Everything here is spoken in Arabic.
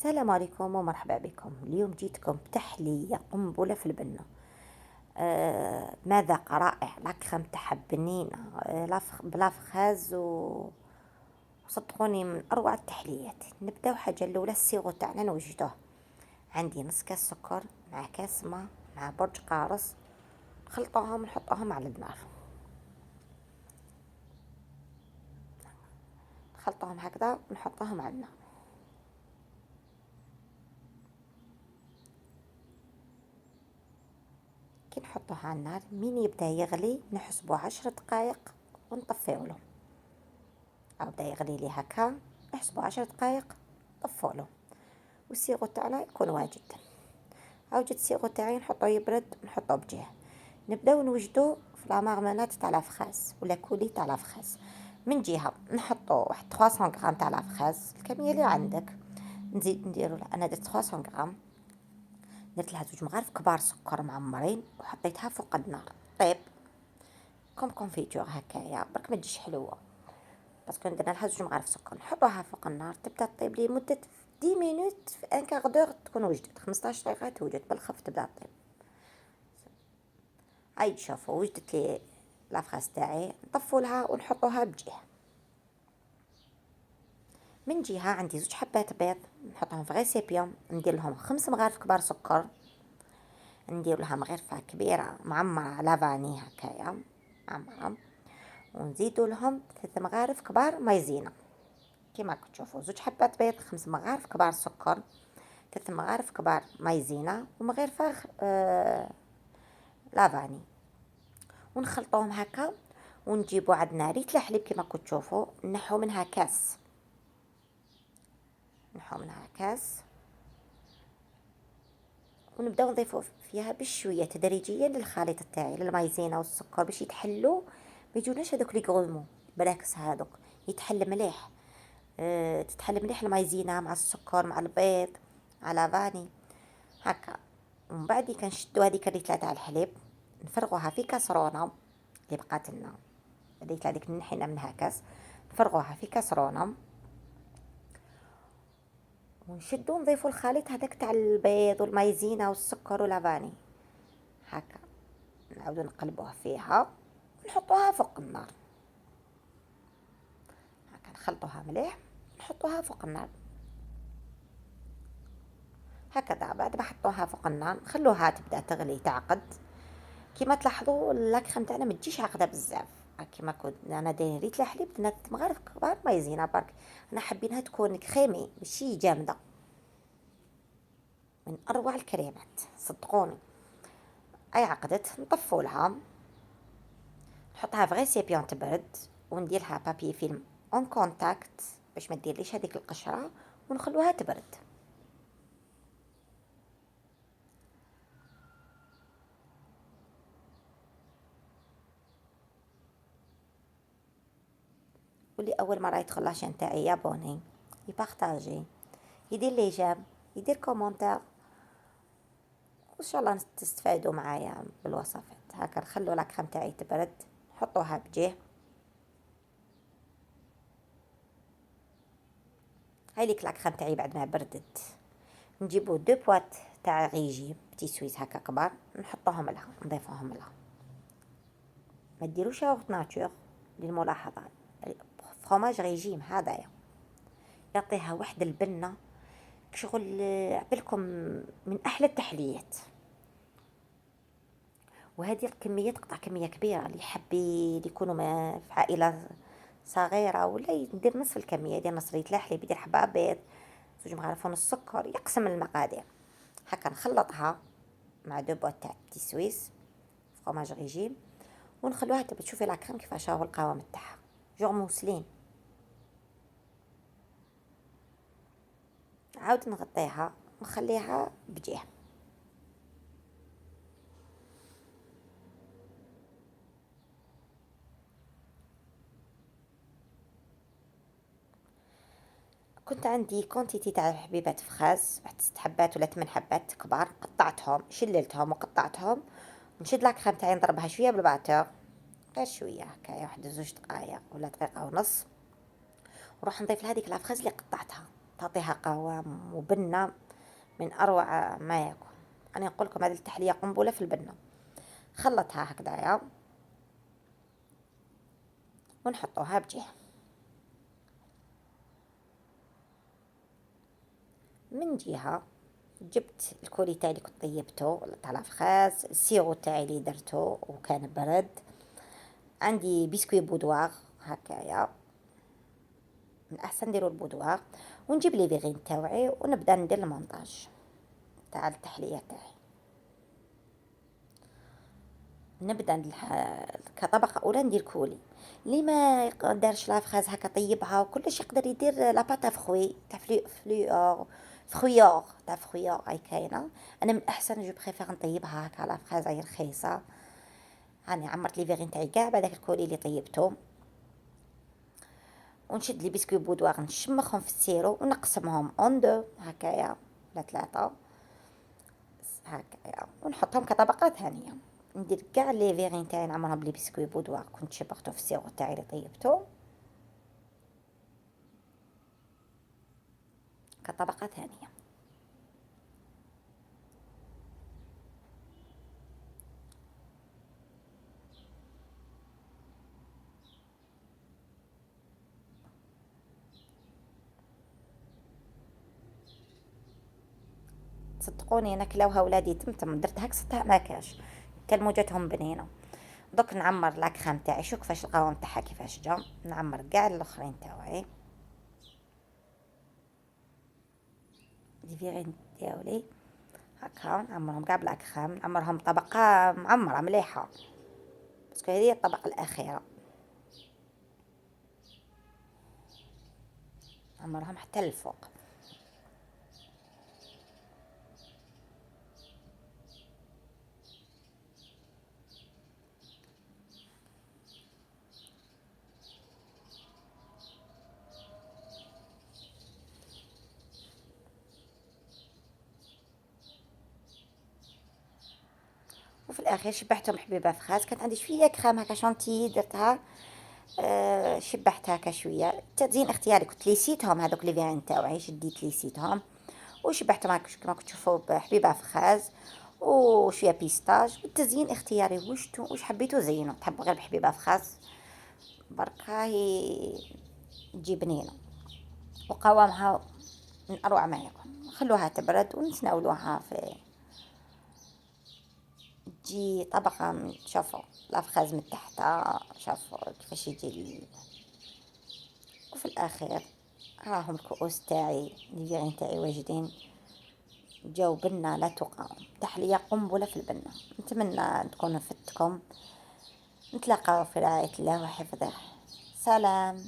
السلام عليكم ومرحبا بكم. اليوم جيتكم بتحلية قنبلة في البنة. مذاق رائع، لا كريم تاعها بنينة، بلا فخاز وصدقوني من أروع التحليات. نبداو حاجة الأولى، السيغو تاعنا نوجدوه. عندي نص كاس سكر مع كاس ماء مع برج قارص، نخلطوهم ونحطوهم على النار. نخلطوهم هكذا ونحطوهم على النار. كي نحطوه على النار مين يبدا يغلي نحسبو 10 دقايق ونطفيوله. أو بدا يغلي لي هكا نحسبو 10 دقايق، طفولو والسيغو تاعنا يكون واجد. عاود السيغو تاعي نحطو يبرد نحطو بجيه. نبداو نوجدو في لامارمونات تاع لافخاز ولا كولي تاع لافخاز. من جهه نحطو واحد 300 غرام تاع لافخاز، الكميه اللي عندك. نزيد نديرو انا درت 300 غرام، درت لها 2 مغارف كبار سكر معمرين وحطيتها فوق النار طيب كوم كونفيتور هكايا، برك ما تجيش حلوه باسكو درنا لها 2 مغارف سكر. نحطوها فوق النار تبدا طيب لي مده 10 مينوت، في ان كار دور تكون وجدت، 15 دقيقه توجد بالخف تبدا طيب. عايد شوفوا وجدت لي لافخاز تاعي، نطفوا لها ونحطوها بجهه. من جهه عندي 2 حبات بيض نحطهم في غيسيبيوم، ندير لهم 5 مغارف كبار سكر، ندير لها مغرفه كبيره معمره لافاني هكايا معمره، ونزيدو لهم 3 مغارف كبار مايزينا. كيما راكم تشوفوا 2 حبات بيض، 5 مغارف كبار سكر، 3 مغارف كبار مايزينا، ومغرفه لافاني. ونخلطوهم هكا ونجيبو عندنا ريت الحليب كيما راكم تشوفوا، نحو منها كاس، نحو منها كاس ونبداو نضيفو فيها بشويه تدريجيا للخليط تاعي للمايزينا والسكر باش يتحلوا، ما يجوناش هذوك لي غرومو، بالعكس هذوك يتحل مليح. تتحل مليح المايزينا مع السكر مع البيض مع لافاني هكا. ومن بعد كنشدو هذيك الريتله تاع الحليب نفرغوها في كاسرونه اللي بقات لنا، الريتله هذيك نحينا منها كاس، نفرغوها في كاسرونه ونشدو نضيفو الخليط هذاك تاع البيض والمايزينا والسكر واللافاني هكا، نعاودو نقلبوه فيها ونحطوها فوق النار هكا، نخلطوها مليح نحطوها فوق النار هكذا. بعد ما حطوها فوق النار نخلوها تبدا تغلي تعقد. كيما تلاحظوا لاكريم تاعنا ما تجيش عاقده بزاف، كيما كنت انا دايره ريت الحليب درنا 3 مغارف كبار مايزينا برك، انا حابينها تكون كريمي ماشي جامده. من اروع الكريمات صدقوني. اي عقدت نطفولها، نحطها في غيسيبيون تبرد، ونديرها بابي فيلم اون كونتاكت باش ما ديرليش هذيك القشره، ونخلوها تبرد. واللي اول مره يدخل لاشين تاعي يابوني، يبارطاجي، يدير لي جيم، يدير كومونتير، وان شاء الله تستفادوا معايا بالوصفات. هكا نخلو لاكريم تاعي تبرد، نحطوها بجيه. هاي ليك لاكريم تاعي بعد ما بردت، نجيبو 2 بواط تاع ريجيم بتي سويس هكا كبار، نحطوهم لها نضيفوهم لها. ما ديروش ياغورت ناتور للملاحظه، فروماج ريجيم هذايا يعطيها واحد البنه شغل عبالكم من احلى التحليات. وهذه الكميه تقطع كميه كبيره، اللي يحب يكونوا في عائله صغيره ولا يدير نصف الكميه، يدير نص لتر الحليب، يدير حبه بيض، 2 مغارف ونص سكر، يقسم المقادير هكا. نخلطها مع 2 بواط تاع بتي سويس فروماج ريجيم، ونخلوها تبى تشوفي لاكريم كيفاش راهو القوام تاعها جور موسلين. عاود نغطيها ونخليها بجيه. كنت عندي كونتيتي تاع حبيبات فخاز، واحد 6 حبات ولا 8 حبات كبار، قطعتهم شللتهم وقطعتهم. نشد لاكريم تاعي نضربها شويه بالباتور، غير شويه هكايا، واحد 2 دقائق ولا دقيقه ونص، وراح نضيف لها هذيك الافخاز اللي قطعتها تعطيها قوام وبنة من أروع ما يكون. أنا نقول لكم هذه التحلية قنبلة في البنة. خلطها هكذايا ونحطوها بجهة. من جهة جبت الكولي تاعي اللي كنت طيبته تاع الفخاز، السيرو تاعي اللي درته وكان برد، عندي بسكوي بودواغ هكايا، من احسن نديرو البودواغ، ونجيب لي فيغين تاوعي ونبدا ندير المونتاج تاع التحليه تاعي. نبدا كطبقه اولى ندير كولي. اللي ما يقدرش لافخاز هكا طيبها وكلش يقدر يدير لاباتا فخوي تاع فخويور تاع فخويور هاي كاينه. انا من احسن جو بريفير نطيبها هكا لافخاز هاي رخيصه. راني عمرت لي فيغين تاعي كاع بعداك الكولي اللي طيبته، ونشد لي بسكوي بودواغ نشمخهم في السيرو ونقسمهم اون دو هكايا ولا ثلاثه هكايا، ونحطهم كطبقه ثانيه. ندير كاع لي فيغين تاعي نعمرهم بلي بسكوي بودواغ كنت شبغته في السيرو تاعي اللي طيبته كطبقه ثانيه. صدقوني انا كلاوها ولادي تمتم، درت هكا صدق ما كاش تلموجتهم بنينه. دوك نعمر لاكخام تاعي، شوف كيفاش القوام تاعها كيفاش جا، نعمر كاع الاخرين تاوعي لي فيغين تاولي هكا، نعمرهم كاع بالاكخام، نعمرهم طبقه معمره مليحه باسكو هذه هي الطبقه الاخيره، نعمرهم حتى للفوق. وفي الاخير شبعتهم حبيبه فخاز، كانت عندي شويه كريم هكا شونتي درتها، شبحتها هكا شويه، تزيين اختياري، كنت ليسيتهم هذوك لي فيان تاوعي شديت ليسيتهم وشبعتهم هكا كما كنت تشوفوا بحبيبه فخاز وشويه بيستاج. التزيين اختياري، واش حبيتو زينوا، تحبوا غير بحبيبه فخاز برك هي تجي بنينه وقوامها من اروع ما يكون. خلوها تبرد ونتناولوها في تجي طبقة من شوفوا الأفخاذ من تحت، شوفوا كيفاش يجي وفي الأخير هاهم الكؤوس تاعي الفيغين تاعي واجدين، جاو بنة لا تقاوم، تحلية قنبلة في البنة. نتمنى تكون فدتكم، نتلاقاو في رعاية الله وحفظه. سلام.